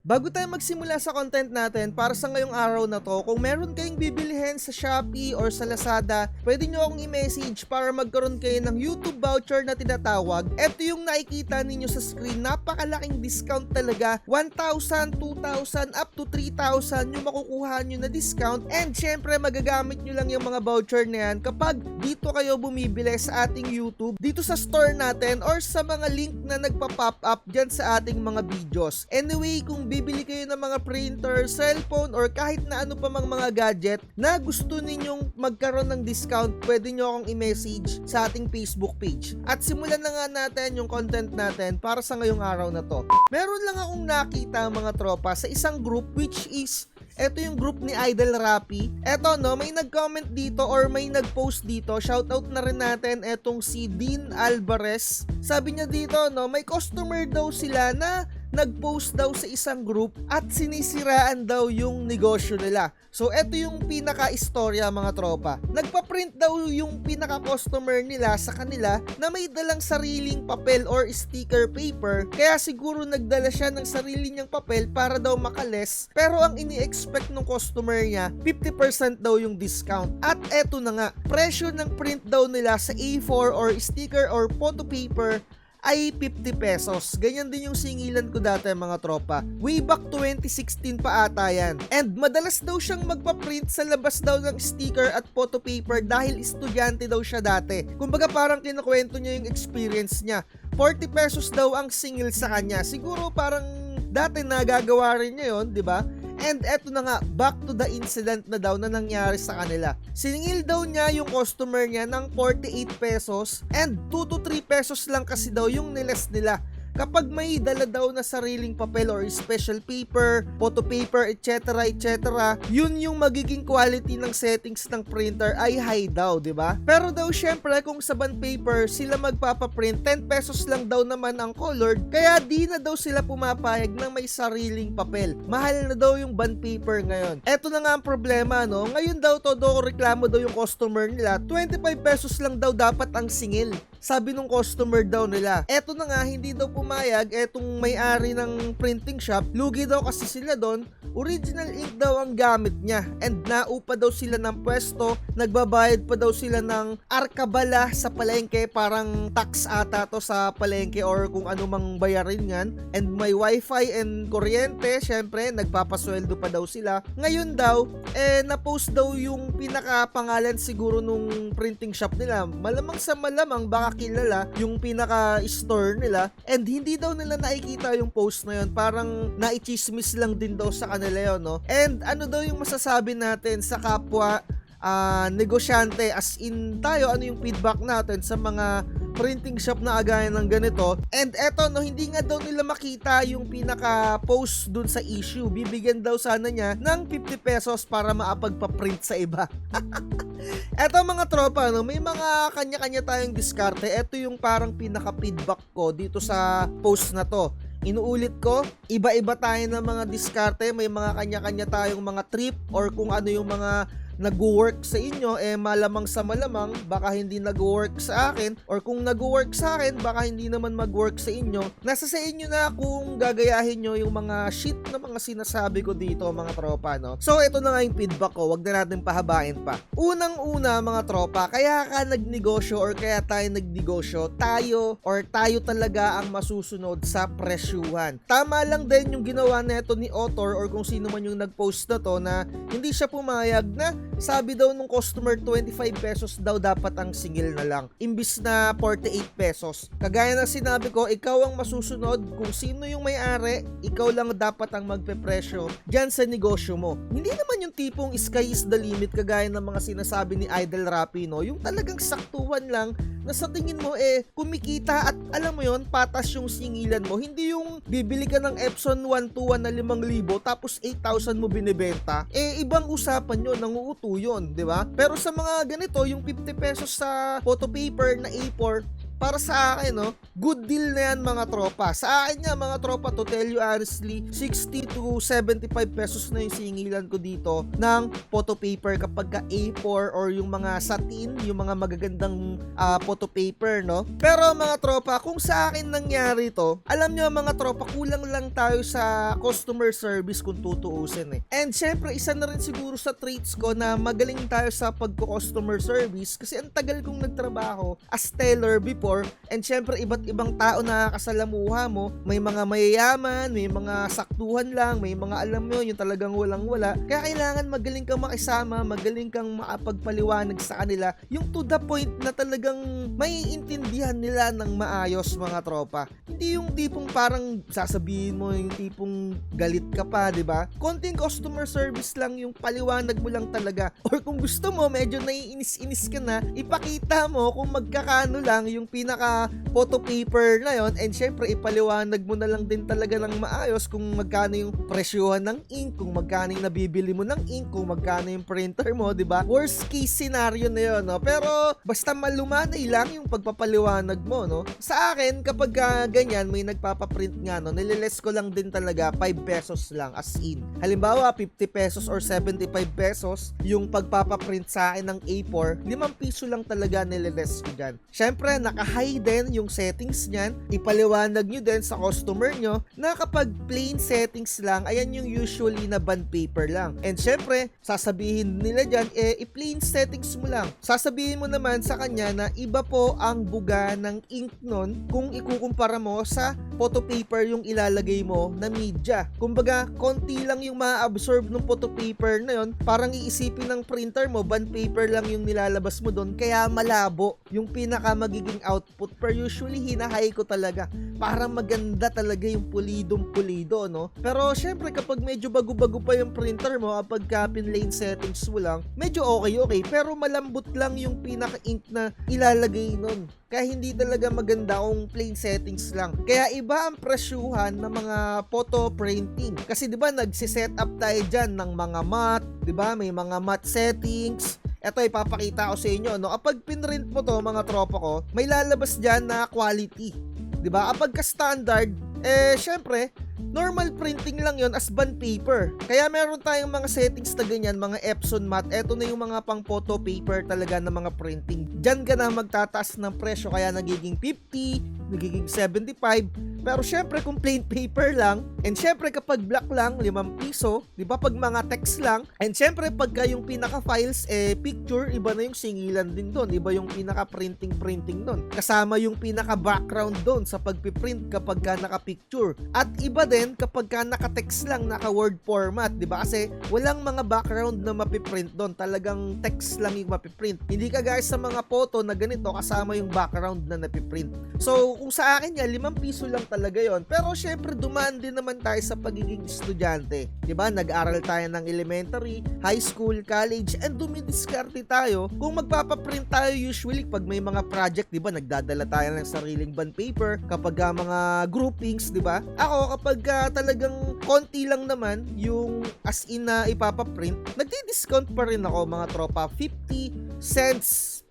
Bago tayo magsimula sa content natin, para sa ngayong araw na to, kung meron kayong bibilihin sa Shopee or sa Lazada, pwede nyo akong i-message para magkaroon kayo ng YouTube voucher na tinatawag. Ito yung nakikita ninyo sa screen, napakalaking discount talaga, 1,000, 2,000, up to 3,000 yung makukuha nyo na discount. And syempre magagamit nyo lang yung mga voucher na yan kapag dito kayo bumibili sa ating YouTube, dito sa store natin or sa mga link na nagpa-pop up dyan sa ating mga videos. Anyway, kung bibili kayo ng mga printer, cellphone, or kahit na ano pa mang mga gadget na gusto ninyong magkaroon ng discount, pwede nyo akong i-message sa ating Facebook page. At simulan na nga natin yung content natin para sa ngayong araw na to. Meron lang akong nakita mga tropa sa isang group, which is eto yung group ni Idol Rappi. Eto no, may nag-comment dito or may nag-post dito. Shoutout na rin natin etong si Dean Alvarez. Sabi niya dito no, may customer daw sila na nag-post daw sa isang group at sinisiraan daw yung negosyo nila. So eto yung pinaka-istorya mga tropa. Nagpa-print daw yung pinaka-customer nila sa kanila na may dalang sariling papel or sticker paper. Kaya siguro nagdala siya ng sarili niyang papel para daw makales. Pero ang ini-expect ng customer niya, 50% daw yung discount. At eto na nga, presyo ng print daw nila sa A4 or sticker or photo paper ay 50 pesos. Ganyan din yung singilan ko dati mga tropa. Way back 2016 pa ata yan. And madalas daw siyang magpa-print sa labas daw ng sticker at photo paper dahil estudyante daw siya dati. Kumbaga parang kinukwento niya yung experience niya. 40 pesos daw ang singil sa kanya. Siguro parang dati nagagawa rin niya yun, di ba? And eto na nga, back to the incident na daw na nangyari sa kanila. Siningil daw niya yung customer niya ng 48 pesos and 2 to 3 pesos lang kasi daw yung niles nila. Kapag may dala daw na sariling papel or special paper, photo paper, etc., yun yung magiging quality ng settings ng printer ay high daw, di ba? Pero daw syempre kung sa bond paper sila magpapaprint, 10 pesos lang daw naman ang colored, kaya di na daw sila pumapayag na may sariling papel. Mahal na daw yung bond paper ngayon. Eto na nga ang problema, no? Ngayon daw todo reklamo daw yung customer nila, 25 pesos lang daw dapat ang singil. Sabi nung customer daw nila. Eto na nga, hindi daw pumayag etong may-ari ng printing shop. Lugi daw kasi sila doon. Original ink daw ang gamit niya. And naupa daw sila ng pwesto. Nagbabayad pa daw sila ng arkabala sa palengke. Parang tax ata to sa palengke or kung ano mang bayarin yan. And may wifi and kuryente. Syempre, nagpapasweldo pa daw sila. Ngayon daw, na-post daw yung pinaka-pangalan siguro nung printing shop nila. Malamang sa malamang, baka kilala yung pinaka-store nila and hindi daw nila nakikita yung post na yun, parang naichismis lang din daw sa kanila yun, no? And ano daw yung masasabi natin sa kapwa negosyante, as in tayo, ano yung feedback natin sa mga printing shop na agayan ng ganito. And eto no, hindi nga daw nila makita yung pinaka-post dun sa issue. Bibigyan daw sana niya ng 50 pesos para maapagpa-print sa iba. Eto mga tropa, no, may mga kanya-kanya tayong diskarte. Eto yung parang pinaka-feedback ko dito sa post na to. Inuulit ko, iba-iba tayo ng mga diskarte. May mga kanya-kanya tayong mga trip or kung ano yung mga nag-work sa inyo, malamang sa malamang baka hindi nag-work sa akin, or kung nag-work sa akin baka hindi naman mag-work sa inyo. Nasa sa inyo na kung gagayahin nyo yung mga shit na mga sinasabi ko dito mga tropa, no? So ito na nga yung feedback ko, wag na natin pahabain pa. Unang-una mga tropa, kaya ka nagnegosyo or kaya tayo nagnegosyo, tayo talaga ang masusunod sa presyuhan. Tama lang din yung ginawa neto ni author or kung sino man yung nag-post na to, na hindi siya pumayag na sabi daw nung customer 25 pesos daw dapat ang singil na lang imbis na 48 pesos. Kagaya ng sinabi ko, ikaw ang masusunod. Kung sino yung may-ari, ikaw lang dapat ang magpepresyo dyan sa negosyo mo. Hindi naman yung tipong sky is the limit kagaya ng mga sinasabi ni Idol Rappi, no? Yung talagang saktuhan lang na sa tingin mo kumikita at alam mo yon, patas yung singilan mo. Hindi yung bibili ka ng Epson 121 na 5,000 tapos 8,000 mo binibenta. Ibang usapan yun, nanguuto yun, di ba? Pero sa mga ganito, yung 50 pesos sa photo paper na A4, para sa akin, no, good deal na yan mga tropa. Sa akin nga mga tropa, to tell you honestly, 60 to 75 pesos na yung singilan ko dito ng photo paper kapag ka A4 or yung mga satin, yung mga magagandang photo paper, no? Pero mga tropa, kung sa akin nangyari to, alam nyo mga tropa, kulang lang tayo sa customer service kung tutuusin eh. And syempre, isa na rin siguro sa traits ko na magaling tayo sa pagko-customer service kasi ang tagal kong nagtrabaho as teller before, and syempre iba't ibang tao na kasalamuha mo, may mga mayayaman, may mga saktuhan lang, may mga alam mo yung talagang walang-wala. Kaya kailangan magaling kang makisama, magaling kang makapagpaliwanag sa kanila, yung to the point na talagang maiintindihan nila ng maayos mga tropa. Hindi yung tipong parang sasabihin mo, yung tipong galit ka pa, di ba? Konting customer service lang, yung paliwanag mo lang talaga. Or kung gusto mo, medyo naiinis-inis ka na, ipakita mo kung magkakano lang yung pinaka photo paper na yon, and syempre ipaliwanag mo na lang din talaga ng maayos kung magkano yung presyuhan ng ink, kung magkano yung nabibili mo ng ink, kung magkano yung printer mo, di ba? Worst case scenario na yun, no? Pero basta malumanay lang yung pagpapaliwanag mo, no? Sa akin, kapag ganyan, may nagpapaprint nga, no, nililes ko lang din talaga 5 pesos lang as in. Halimbawa, 50 pesos or 75 pesos yung pagpapaprint sa akin ng A4, 5 piso lang talaga nililes ko dyan. Syempre, naka-high din yung settings niyan. Ipaliwanag nyo din sa customer nyo na kapag plain settings lang, ayan yung usually na bond paper lang. And syempre, sasabihin nila dyan, i-plain settings mo lang. Sasabihin mo naman sa kanya na iba po ang buga ng ink nun kung ikukumpara mo sa photo paper yung ilalagay mo na media. Kumbaga, konti lang yung ma-absorb ng photo paper na yun, parang iisipin ng printer mo, bond paper lang yung nilalabas mo doon, kaya malabo yung pinaka magiging output. Per usually, hinahay ko talaga para maganda talaga yung pulidong-pulido, no? Pero syempre, kapag medyo bago-bago pa yung printer mo, kapag pinlane settings mo lang, medyo okay, pero malambot lang yung pinaka-ink na ilalagay nun. Kaya hindi talaga maganda kung plain settings lang. Kaya iba ang presyuhan ng mga photo printing. Kasi 'di ba nagsi-set up tayo diyan ng mga matte, 'di ba? May mga matte settings. Ito ipapakita ko sa inyo, no. Kapag pinrint mo 'to, mga tropa ko, may lalabas diyan na quality. 'Di ba? Kapag ka standard, syempre, normal printing lang yon as bond paper. Kaya meron tayong mga settings na ganyan, mga Epson matte. Eto na yung mga pang photo paper talaga ng mga printing. Diyan ka na magtataas ng presyo, kaya nagiging 50, nagiging 75. Pero syempre kung plain paper lang, and syempre kapag black lang, 5 piso, di ba? Pag mga text lang, and syempre pagka yung pinaka-files, picture, iba na yung singilan din doon. Iba yung pinaka-printing doon. Kasama yung pinaka-background doon sa pagpiprint kapag ka naka-picture. At iba din kapag ka naka-text lang, naka-word format, di ba? Kasi walang mga background na mapiprint doon. Talagang text lang yung mapiprint. Hindi ka guys sa mga photo na ganito, kasama yung background na napiprint. So, kung sa akin yan, 5 piso lang talaga yon. Pero syempre dumaan din naman tayo sa pagiging estudyante, 'di ba? Nag-aral tayo ng elementary, high school, college, and dumidiskarte tayo. Kung magpapaprint tayo usually pag may mga project, 'di ba? Nagdadala tayo ng sariling bond paper kapag mga groupings, 'di ba? Ako kapag talagang konti lang naman yung as in na ipapaprint, nagdi-discount pa rin ako mga tropa, 50 cents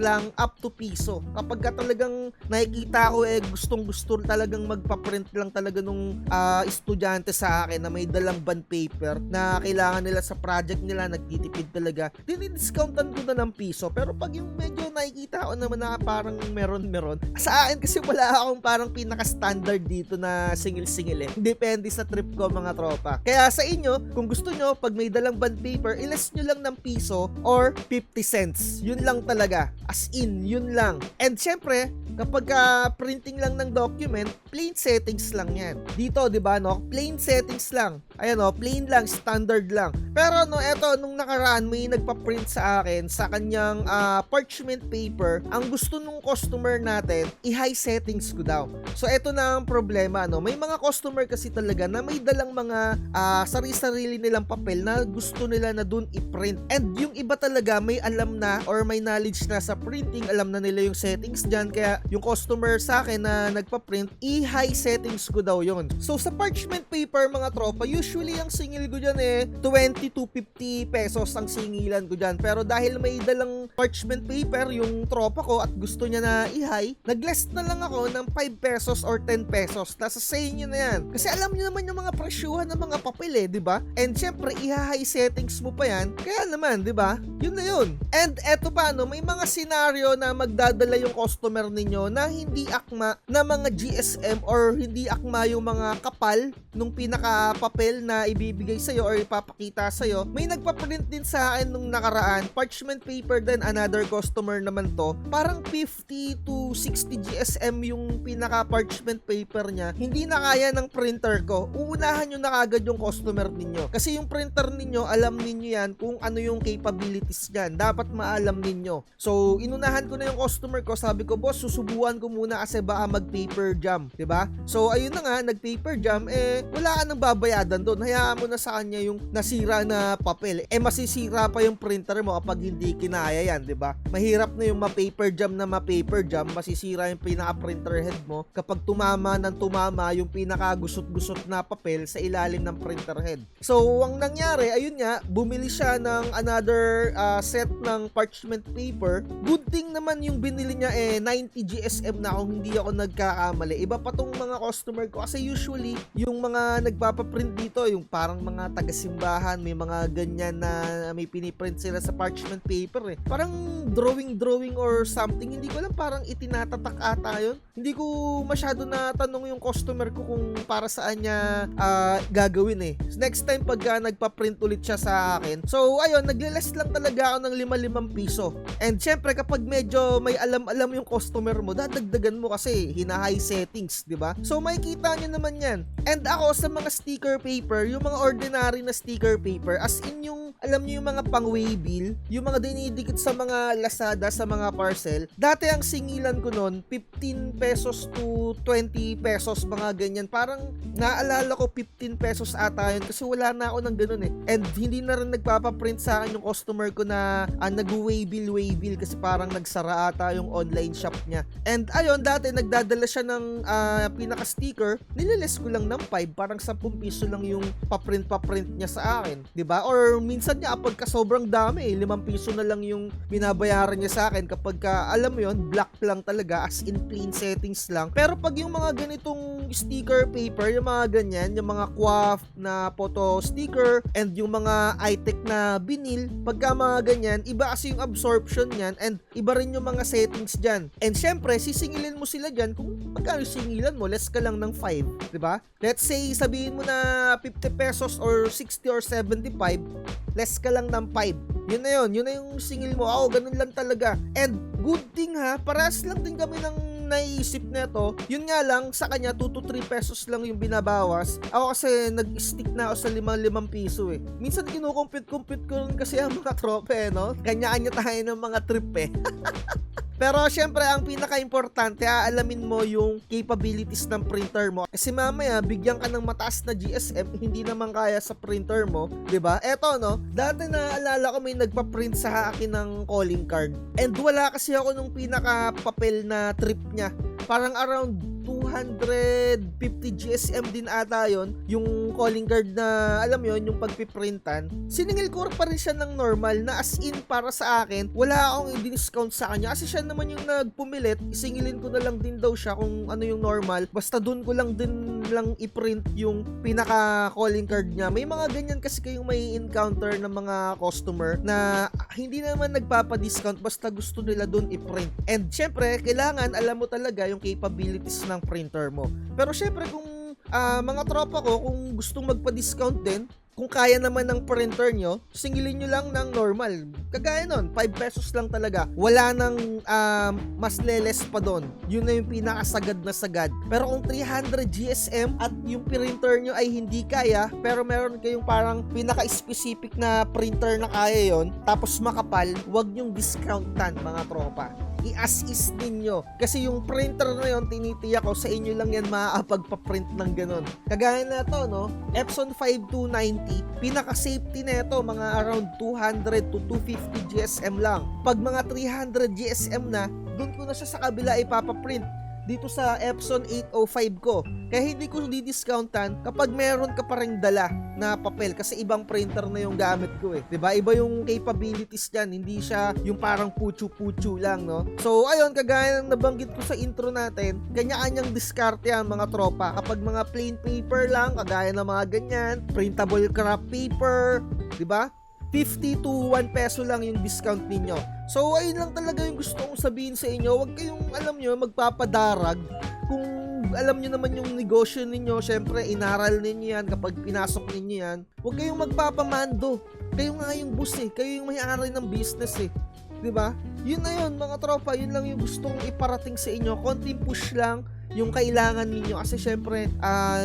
lang up to piso. Kapag ka talagang nakikita ko gustong-gusto talagang magpa-print lang talaga nung estudyante sa akin na may dalang bond paper na kailangan nila sa project nila, nagtitipid talaga, dinidiscountan ko na ng piso. Pero pag yung medyo nakikita ko naman na parang meron, sa akin kasi wala akong parang pinaka-standard dito na singil-singil eh. Depende sa trip ko mga tropa. Kaya sa inyo, kung gusto nyo, pag may dalang bond paper, ilas nyo lang ng piso or 50 cents. Yun lang talaga. As in, yun lang. And syempre, kapag printing lang ng document, plain settings lang yan. Dito, di ba, no? Plain settings lang. Ayan, no? Plain lang, standard lang. Pero, no, eto, nung nakaraan, may nagpa-print sa akin sa kanyang parchment paper. Ang gusto nung customer natin, i-high settings ko daw. So, eto na ang problema, no? May mga customer kasi talaga na may dalang mga sarili-sarili nilang papel na gusto nila na dun i-print. And yung iba talaga, may alam na or may may knowledge na sa printing, alam na nila yung settings dyan, kaya yung customer sa akin na nagpa-print, i-high settings ko daw yon. So sa parchment paper mga tropa, usually ang singil ko dyan 20 to 50 pesos ang singilan ko dyan. Pero dahil may dalang parchment paper yung tropa ko at gusto niya na i-high, nag-less na lang ako ng 5 pesos or 10 pesos. Nasa sa inyo na yan. Kasi alam niyo naman yung mga presyuhan ng mga papel di ba? And syempre, i-high settings mo pa yan. Kaya naman, di ba? Yun na yun. And eto pa, may mga senaryo na magdadala yung customer ninyo na hindi akma na mga GSM or hindi akma yung mga kapal nung pinaka-papel na ibibigay sa'yo or ipapakita sa'yo. May nagpa-print din sa akin nung nakaraan. Parchment paper din, another customer naman to. Parang 50 to 60 GSM yung pinaka-parchment paper niya. Hindi na kaya ng printer ko. Uunahan nyo na kagad yung customer ninyo. Kasi yung printer ninyo, alam ninyo yan kung ano yung capabilities dyan. Dapat maalam ninyo. So, inunahan ko na yung customer ko. Sabi ko, boss, susubuan ko muna kasi baka mag-paper jam. Diba? So, ayun na nga, nag-paper jam. Wala ka nang babayadan doon. Hayaan mo na sa kanya yung nasira na papel. Masisira pa yung printer mo kapag hindi kinaya yan. Diba? Mahirap na yung ma-paper jam na ma-paper jam. Masisira yung pinaka-printer head mo kapag tumama ng tumama yung pinaka-gusot-gusot na papel sa ilalim ng printer head. So, ang nangyari, ayun nga, bumili siya ng another set ng parchment paper. Good thing naman yung binili niya 90 GSM na kung hindi ako nagkakamali. Iba pa tong mga customer ko kasi usually yung mga nagpapaprint dito, yung parang mga taga-simbahan, may mga ganyan na may piniprint sila sa parchment paper Parang drawing or something. Hindi ko alam, parang itinatatak ata yun. Hindi ko masyado na tanong yung customer ko kung para saan niya gagawin Next time pag nagpa-print ulit siya sa akin. So ayun, nagle-less lang talaga ako ng 5 piso. And syempre kapag medyo may alam-alam yung customer mo, dadagdagan mo kasi hina-high settings, di ba? So makikita nyo naman yan. And ako sa mga sticker paper, yung mga ordinary na sticker paper, as in yung, alam nyo yung mga pang-waybill, yung mga dinidikit sa mga Lazada, sa mga parcel, dati ang singilan ko nun, 15 pesos to 20 pesos, mga ganyan. Parang naalala ko 15 pesos ata yun kasi wala na ako ng ganun And hindi na rin nagpapaprint sa akin yung customer ko na nag-waybill kasi parang nagsara ata yung online shop niya. And ayun, dati nagdadala siya ng pinaka-sticker, nililes ko lang ng 5, parang 10 piso lang yung paprint niya sa akin, 'di ba? Or minsan niya kapag sobrang dami, 5 piso na lang yung binabayaran niya sa akin kapag alam mo yon, black lang talaga, as in plain settings lang. Pero pag yung mga ganitong sticker paper, yung mga ganyan, yung mga QWAF na photo sticker and yung mga iTech na vinyl, pagka mga ganyan, iba kasi yung absorption niyan and iba rin yung mga settings dyan. And syempre, sisingilin mo sila dyan kung magkano singilan mo, less ka lang ng 5, diba? Let's say, sabihin mo na 50 pesos or 60 or 75, less ka lang ng 5. Yun na yung singil mo. Ganun lang talaga. And good thing parehas lang din kami ng naisip neto. Yun nga lang, sa kanya 2 to 3 pesos lang yung binabawas. Ako kasi nag-stick na ako sa 5 piso Minsan kinukumpit-kumpit ko rin kasi ang mga trope no? Kanya-kanya tayo ng mga trip Pero syempre ang pinaka-importante, aalamin mo yung capabilities ng printer mo. Kasi mamaya bigyan ka ng mataas na GSM, hindi naman kaya sa printer mo, 'di ba? Eto dati naalala ko may nagpa-print sa akin ng calling card. And wala kasi ako nung pinaka-papel na trip niya. Parang around 250 GSM din ata yon yung calling card na alam yon yung pagpiprintan. Siningil ko pa rin siya ng normal na as in para sa akin wala akong i-discount sa kanya kasi siya naman yung nagpumilit. Isingilin ko na lang din daw siya kung ano yung normal, basta dun ko lang din lang i-print yung pinaka calling card niya. May mga ganyan kasi kayong may encounter ng mga customer na hindi naman nagpapa-discount basta gusto nila dun i-print. And syempre kailangan alam mo talaga yung capabilities ng printer mo. Pero syempre kung mga tropa ko, kung gustong magpa-discount din, kung kaya naman ng printer nyo, singilin nyo lang ng normal. Kagaya nun, 5 pesos lang talaga. Wala nang mas leles pa doon. Yun na yung pinakasagad na sagad. Pero kung 300 GSM at yung printer nyo ay hindi kaya, pero meron kayong parang pinaka-specific na printer na kaya yon, tapos makapal, wag nyong discountan mga tropa. I-as-is ninyo. Kasi yung printer na yun, tinitiyak ko, sa inyo lang yan makakapagpa-print ng ganun. Kagaya na to, Epson 5290. quality, pinaka-safety neto mga around 200 to 250 GSM lang. Pag mga 300 GSM na, doon ko na siya sa kabila ipapaprint dito sa Epson 805 ko. Kaya hindi ko di-discountan kapag meron ka pa ring dala na papel kasi ibang printer na yung gamit ko eh. 'Di ba? Iba yung capabilities diyan, hindi siya yung parang putyu-putyu lang, no? So, ayun, kagaya ng nabanggit ko sa intro natin, kanya-kanyang diskarte yan mga tropa. Kapag mga plain paper lang, kagaya ng mga ganyan, printable craft paper, 'di ba? 50 to 1 peso lang yung discount ninyo. So, ayun lang talaga yung gusto kong sabihin sa inyo. Huwag kayong, alam nyo, magpapadarag. Kung alam nyo naman yung negosyo ninyo, syempre, inaral ninyo yan kapag pinasok ninyo yan. Huwag kayong magpapamando. Kayo nga yung boss eh. Kayo yung may-ari ng business eh. 'Di ba? Yun na yun, mga tropa. Yun lang yung gusto kong iparating sa inyo. Konting push lang yung kailangan ninyo kasi syempre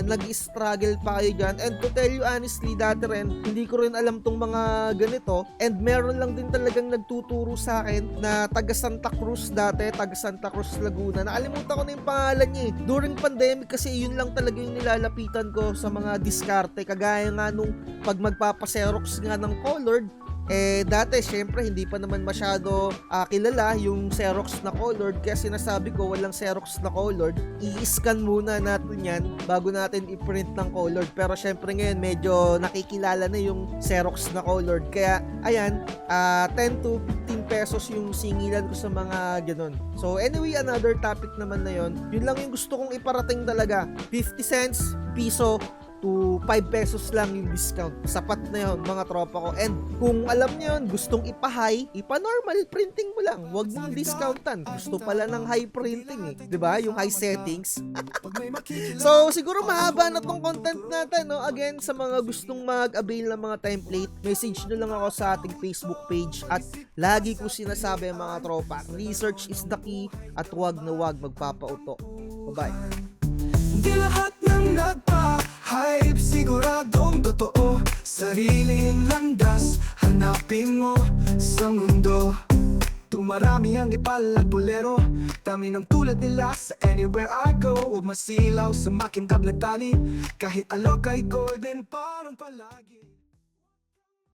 nag-struggle pa kayo dyan, and to tell you honestly, dati rin hindi ko rin alam tong mga ganito, and meron lang din talagang nagtuturo sa akin na taga Santa Cruz dati, taga Santa Cruz Laguna, nakalimutan ko na yung pangalan niya eh. During pandemic kasi yun lang talaga yung nilalapitan ko sa mga diskarte, kagaya nga nung pag magpapaserox nga ng colored. Dati syempre hindi pa naman masyado kilala yung Xerox na colored, kaya sinasabi ko walang Xerox na colored, i-scan muna natin yan bago natin i-print ng colored. Pero syempre ngayon medyo nakikilala na yung Xerox na colored, kaya ayan, 10 to 15 pesos yung singilan ko sa mga ganun. So anyway, another topic naman na yun lang yung gusto kong iparating talaga. 50 cents, piso to 5 pesos lang yung discount. Sapat na yun mga tropa ko. And kung alam nyo yun, gustong ipa-high, ipa-normal printing mo lang. Huwag mong discountan. Gusto pala ng high printing eh. 'Di ba? Yung high settings. So siguro mahaba na tong content natin, no? Again, sa mga gustong mag-avail ng mga template, message nyo lang ako sa ating Facebook page. At lagi ko sinasabi mga tropa, research is the key at huwag na huwag magpapauto. Bye-bye. Di lahat ng nagpa-hype siguradong totoo. Sariling landas hanapin mo sa mundo. Tumarami ang ipal at bolero, dami ng tulad nila sa anywhere I go. Huwag masilaw sa makintab na tali, kahit alok ay golden parang palagi.